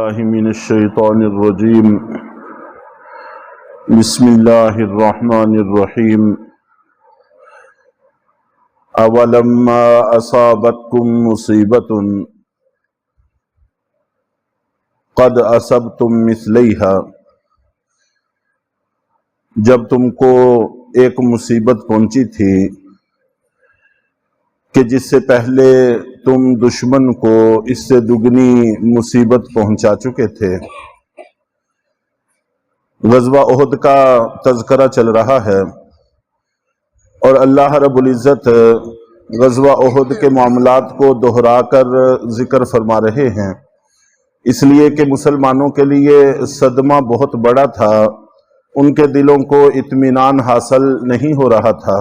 باللہ من الشیطان الرجیم بسم اللہ الرحمن الرحیم اولما اصابتکم مصیبت قد اصبتم مثلیہا، جب تم کو ایک مصیبت پہنچی تھی کہ جس سے پہلے تم دشمن کو اس سے دگنی مصیبت پہنچا چکے تھے۔ غزوہ احد کا تذکرہ چل رہا ہے اور اللہ رب العزت غزوہ احد کے معاملات کو دہرا کر ذکر فرما رہے ہیں، اس لیے کہ مسلمانوں کے لیے صدمہ بہت بڑا تھا، ان کے دلوں کو اطمینان حاصل نہیں ہو رہا تھا،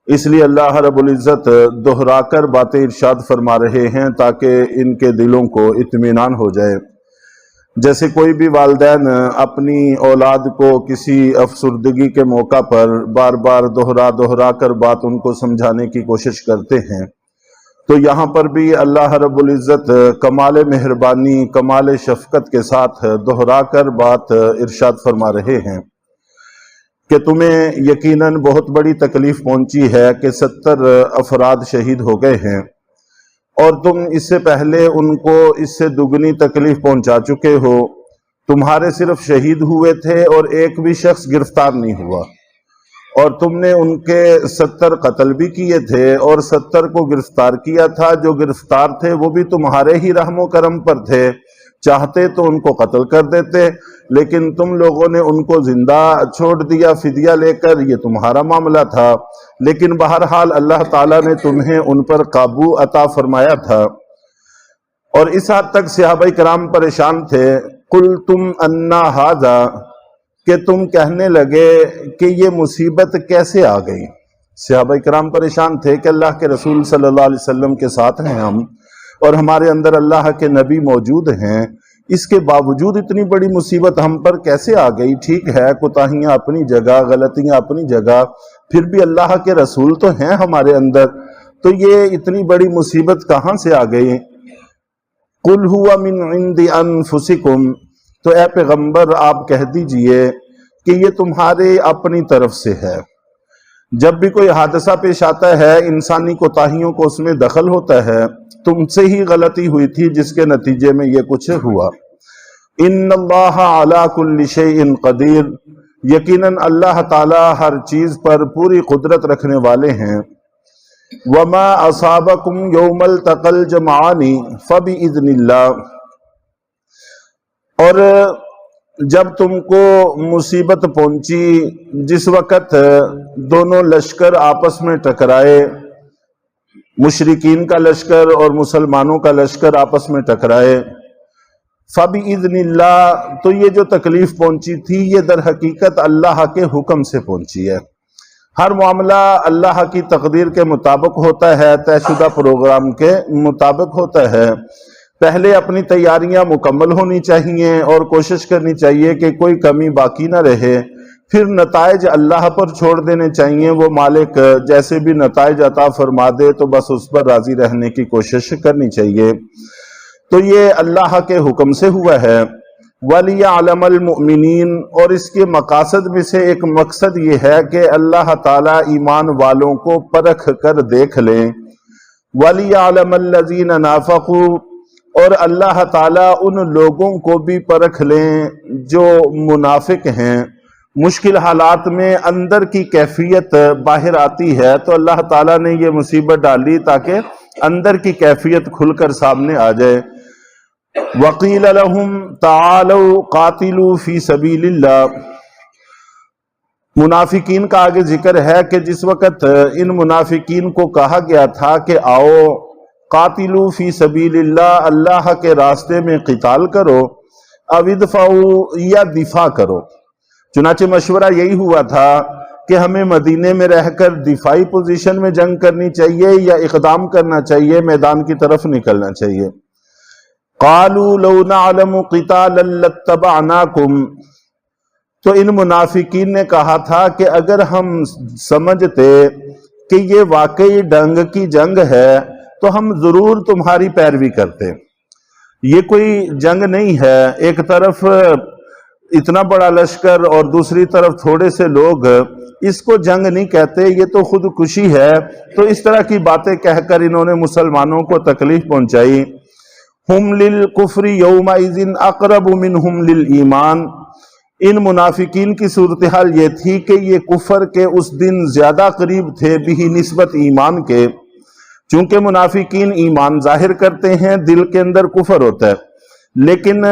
اس لیے اللہ رب العزت دہرا کر باتیں ارشاد فرما رہے ہیں تاکہ ان کے دلوں کو اطمینان ہو جائے۔ جیسے کوئی بھی والدین اپنی اولاد کو کسی افسردگی کے موقع پر بار بار دہرا کر بات ان کو سمجھانے کی کوشش کرتے ہیں، تو یہاں پر بھی اللہ رب العزت کمال مہربانی کمال شفقت کے ساتھ دہرا کر بات ارشاد فرما رہے ہیں کہ تمہیں یقیناً بہت بڑی تکلیف پہنچی ہے کہ 70 افراد شہید ہو گئے ہیں، اور تم اس سے پہلے ان کو اس سے دگنی تکلیف پہنچا چکے ہو۔ تمہارے صرف شہید ہوئے تھے اور ایک بھی شخص گرفتار نہیں ہوا، اور تم نے ان کے 70 قتل بھی کیے تھے اور 70 کو گرفتار کیا تھا۔ جو گرفتار تھے وہ بھی تمہارے ہی رحم و کرم پر تھے، چاہتے تو ان کو قتل کر دیتے، لیکن تم لوگوں نے ان کو زندہ چھوڑ دیا فدیہ لے کر، یہ تمہارا معاملہ تھا، لیکن بہرحال اللہ تعالیٰ نے تمہیں ان پر قابو عطا فرمایا تھا۔ اور اس حد تک صحابہ کرام پریشان تھے، قُلْتُمْ أَنَّا هَذَا، کہ تم کہنے لگے کہ یہ مصیبت کیسے آ گئی۔ صحابہ کرام پریشان تھے کہ اللہ کے رسول صلی اللہ علیہ وسلم کے ساتھ ہیں ہم، اور ہمارے اندر اللہ کے نبی موجود ہیں، اس کے باوجود اتنی بڑی مصیبت ہم پر کیسے آ گئی؟ ٹھیک ہے، کوتاہیاں اپنی جگہ، غلطیاں اپنی جگہ، پھر بھی اللہ کے رسول تو ہیں ہمارے اندر، تو یہ اتنی بڑی مصیبت کہاں سے آ گئی؟ قُلْ هُوَ مِنْ عِنْدِ أَنفُسِكُمْ، تو اے پیغمبر آپ کہہ دیجئے کہ یہ تمہارے اپنی طرف سے ہے۔ جب بھی کوئی حادثہ پیش آتا ہے، انسانی کوتاہیوں کو اس میں دخل ہوتا ہے، تم سے ہی غلطی ہوئی تھی جس کے نتیجے میں یہ کچھ ہوا۔ ان اللہ علی کل شیء قدیر، یقیناً اللہ تعالی ہر چیز پر پوری قدرت رکھنے والے ہیں۔ وما اصابکم یوم التقى الجمعان فباذن اللہ، اور جب تم کو مصیبت پہنچی جس وقت دونوں لشکر آپس میں ٹکرائے، مشرکین کا لشکر اور مسلمانوں کا لشکر آپس میں ٹکرائے، فَبِإِذْنِ اللَّهِ، تو یہ جو تکلیف پہنچی تھی یہ در حقیقت اللہ کے حکم سے پہنچی ہے۔ ہر معاملہ اللہ کی تقدیر کے مطابق ہوتا ہے، طے شدہ پروگرام کے مطابق ہوتا ہے۔ پہلے اپنی تیاریاں مکمل ہونی چاہیے اور کوشش کرنی چاہیے کہ کوئی کمی باقی نہ رہے، پھر نتائج اللہ پر چھوڑ دینے چاہیے، وہ مالک جیسے بھی نتائج عطا فرما دے تو بس اس پر راضی رہنے کی کوشش کرنی چاہیے۔ تو یہ اللہ کے حکم سے ہوا ہے۔ وَلِيَعْلَمَ الْمُؤْمِنِينَ، اور اس کے مقاصد میں سے ایک مقصد یہ ہے کہ اللہ تعالیٰ ایمان والوں کو پرکھ کر دیکھ لیں۔ وَلِيَعْلَمَ الَّذِينَ نَافَقُوا، اور اللہ تعالیٰ ان لوگوں کو بھی پرکھ لیں جو منافق ہیں۔ مشکل حالات میں اندر کی کیفیت باہر آتی ہے، تو اللہ تعالیٰ نے یہ مصیبت ڈالی تاکہ اندر کی کیفیت کھل کر سامنے آ جائے۔ وَقِيلَ لَهُمْ تَعَالَوْا قَاتِلُوا فِي سَبِيلِ اللَّهِ، منافقین کا آگے ذکر ہے کہ جس وقت ان منافقین کو کہا گیا تھا کہ آؤ قاتلوا فی سبیل اللہ، اللہ کے راستے میں قتال کرو، او ادفعوا، یا دفاع کرو، چنانچہ مشورہ یہی ہوا تھا کہ ہمیں مدینے میں رہ کر دفاعی پوزیشن میں جنگ کرنی چاہیے یا اقدام کرنا چاہیے، میدان کی طرف نکلنا چاہیے۔ قالوا لو نعلم قتالا لاتبعناکم، تو ان منافقین نے کہا تھا کہ اگر ہم سمجھتے کہ یہ واقعی ڈنگ کی جنگ ہے تو ہم ضرور تمہاری پیروی کرتے، یہ کوئی جنگ نہیں ہے، ایک طرف اتنا بڑا لشکر اور دوسری طرف تھوڑے سے لوگ، اس کو جنگ نہیں کہتے، یہ تو خودکشی ہے۔ تو اس طرح کی باتیں کہہ کر انہوں نے مسلمانوں کو تکلیف پہنچائی۔ ہم للکفر یومئذ اقرب منہم للایمان، ان منافقین کی صورتحال یہ تھی کہ یہ کفر کے اس دن زیادہ قریب تھے بھی نسبت ایمان کے، چونکہ منافقین ایمان ظاہر کرتے ہیں، دل کے اندر کفر ہوتا ہے، لیکن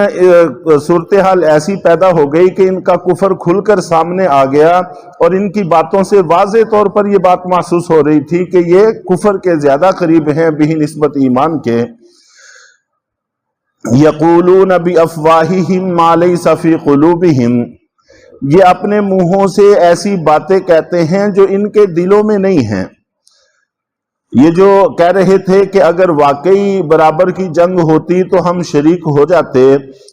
صورتحال ایسی پیدا ہو گئی کہ ان کا کفر کھل کر سامنے آ گیا، اور ان کی باتوں سے واضح طور پر یہ بات محسوس ہو رہی تھی کہ یہ کفر کے زیادہ قریب ہیں بھی نسبت ایمان کے۔ یقولون بافواہہم ما لیس فی قلوبہم، یہ اپنے منہوں سے ایسی باتیں کہتے ہیں جو ان کے دلوں میں نہیں ہیں۔ یہ جو کہہ رہے تھے کہ اگر واقعی برابر کی جنگ ہوتی تو ہم شریک ہو جاتے،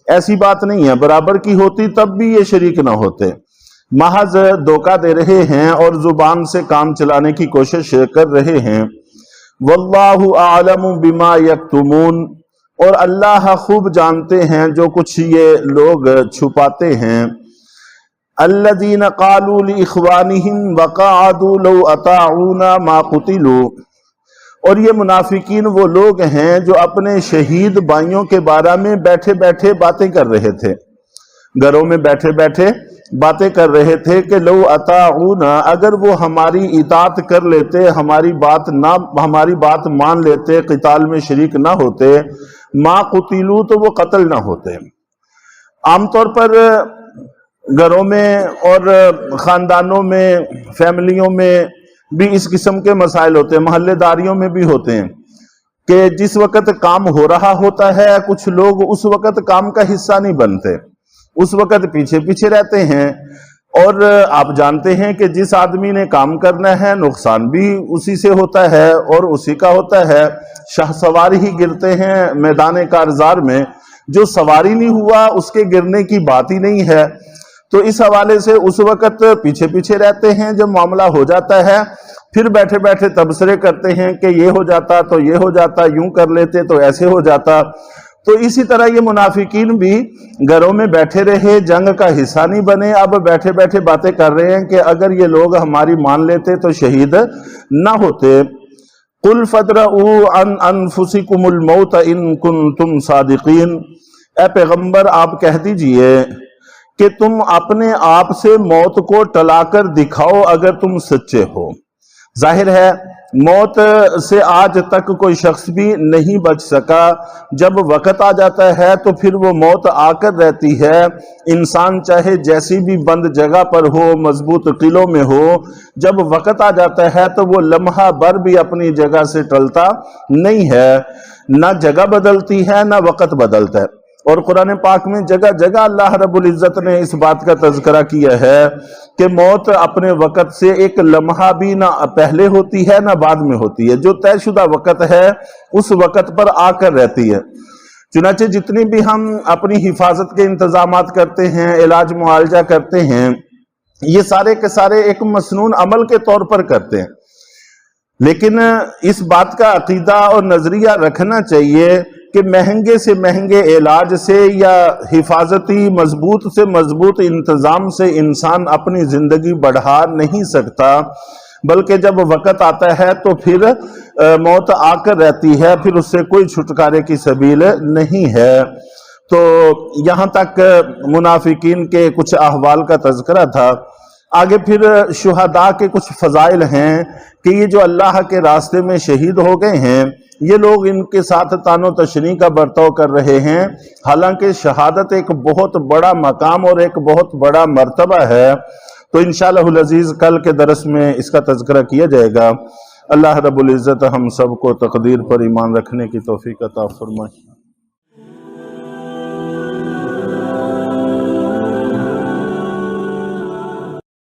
ایسی بات نہیں ہے، برابر کی ہوتی تب بھی یہ شریک نہ ہوتے، محض دھوکہ دے رہے ہیں اور زبان سے کام چلانے کی کوشش کر رہے ہیں۔ واللہ اعلم بما یکتمون، اور اللہ خوب جانتے ہیں جو کچھ یہ لوگ چھپاتے ہیں۔ الذین قالوا لاخوانہم وقعدوا لو اطاعونا ما قتلوا، اور یہ منافقین وہ لوگ ہیں جو اپنے شہید بھائیوں کے بارے میں بیٹھے بیٹھے باتیں کر رہے تھے، گھروں میں بیٹھے بیٹھے باتیں کر رہے تھے کہ لو اطاعونا، اگر وہ ہماری اطاعت کر لیتے، ہماری بات مان لیتے، قتال میں شریک نہ ہوتے، ما قتلوا، تو وہ قتل نہ ہوتے۔ عام طور پر گھروں میں اور خاندانوں میں، فیملیوں میں بھی اس قسم کے مسائل ہوتے ہیں، محلے داریوں میں بھی ہوتے ہیں کہ جس وقت کام ہو رہا ہوتا ہے کچھ لوگ اس وقت کام کا حصہ نہیں بنتے، اس وقت پیچھے پیچھے رہتے ہیں، اور آپ جانتے ہیں کہ جس آدمی نے کام کرنا ہے نقصان بھی اسی سے ہوتا ہے اور اسی کا ہوتا ہے، شاہ سوار ہی گرتے ہیں میدان کارزار میں، جو سواری نہیں ہوا اس کے گرنے کی بات ہی نہیں ہے۔ تو اس حوالے سے اس وقت پیچھے پیچھے رہتے ہیں، جب معاملہ ہو جاتا ہے پھر بیٹھے بیٹھے تبصرے کرتے ہیں کہ یہ ہو جاتا تو یہ ہو جاتا، یوں کر لیتے تو ایسے ہو جاتا۔ تو اسی طرح یہ منافقین بھی گھروں میں بیٹھے رہے، جنگ کا حصہ نہیں بنے، اب بیٹھے بیٹھے باتیں کر رہے ہیں کہ اگر یہ لوگ ہماری مان لیتے تو شہید نہ ہوتے۔ قُلْ فَادْرَءُوا عَنْ أَنفُسِكُمُ الْمَوْتَ إِن كُنتُمْ صَادِقِينَ، اے پیغمبر آپ کہہ دیجئے کہ تم اپنے آپ سے موت کو ٹلا کر دکھاؤ اگر تم سچے ہو۔ ظاہر ہے موت سے آج تک کوئی شخص بھی نہیں بچ سکا، جب وقت آ جاتا ہے تو پھر وہ موت آ کر رہتی ہے۔ انسان چاہے جیسی بھی بند جگہ پر ہو، مضبوط قلعوں میں ہو، جب وقت آ جاتا ہے تو وہ لمحہ بھر بھی اپنی جگہ سے ٹلتا نہیں ہے، نہ جگہ بدلتی ہے نہ وقت بدلتا ہے۔ اور قرآن پاک میں جگہ جگہ اللہ رب العزت نے اس بات کا تذکرہ کیا ہے کہ موت اپنے وقت سے ایک لمحہ بھی نہ پہلے ہوتی ہے نہ بعد میں ہوتی ہے، جو طے شدہ وقت ہے اس وقت پر آ کر رہتی ہے۔ چنانچہ جتنی بھی ہم اپنی حفاظت کے انتظامات کرتے ہیں، علاج معالجہ کرتے ہیں، یہ سارے کے سارے ایک مسنون عمل کے طور پر کرتے ہیں، لیکن اس بات کا عقیدہ اور نظریہ رکھنا چاہیے کہ مہنگے سے مہنگے علاج سے یا حفاظتی مضبوط سے مضبوط انتظام سے انسان اپنی زندگی بڑھا نہیں سکتا، بلکہ جب وقت آتا ہے تو پھر موت آ کر رہتی ہے، پھر اس سے کوئی چھٹکارے کی سبیل نہیں ہے۔ تو یہاں تک منافقین کے کچھ احوال کا تذکرہ تھا۔ آگے پھر شہداء کے کچھ فضائل ہیں کہ یہ جو اللہ کے راستے میں شہید ہو گئے ہیں، یہ لوگ ان کے ساتھ تان و تشنیع کا برتاؤ کر رہے ہیں، حالانکہ شہادت ایک بہت بڑا مقام اور ایک بہت بڑا مرتبہ ہے۔ تو انشاءاللہ العزیز کل کے درس میں اس کا تذکرہ کیا جائے گا۔ اللہ رب العزت ہم سب کو تقدیر پر ایمان رکھنے کی توفیق عطا فرمائے۔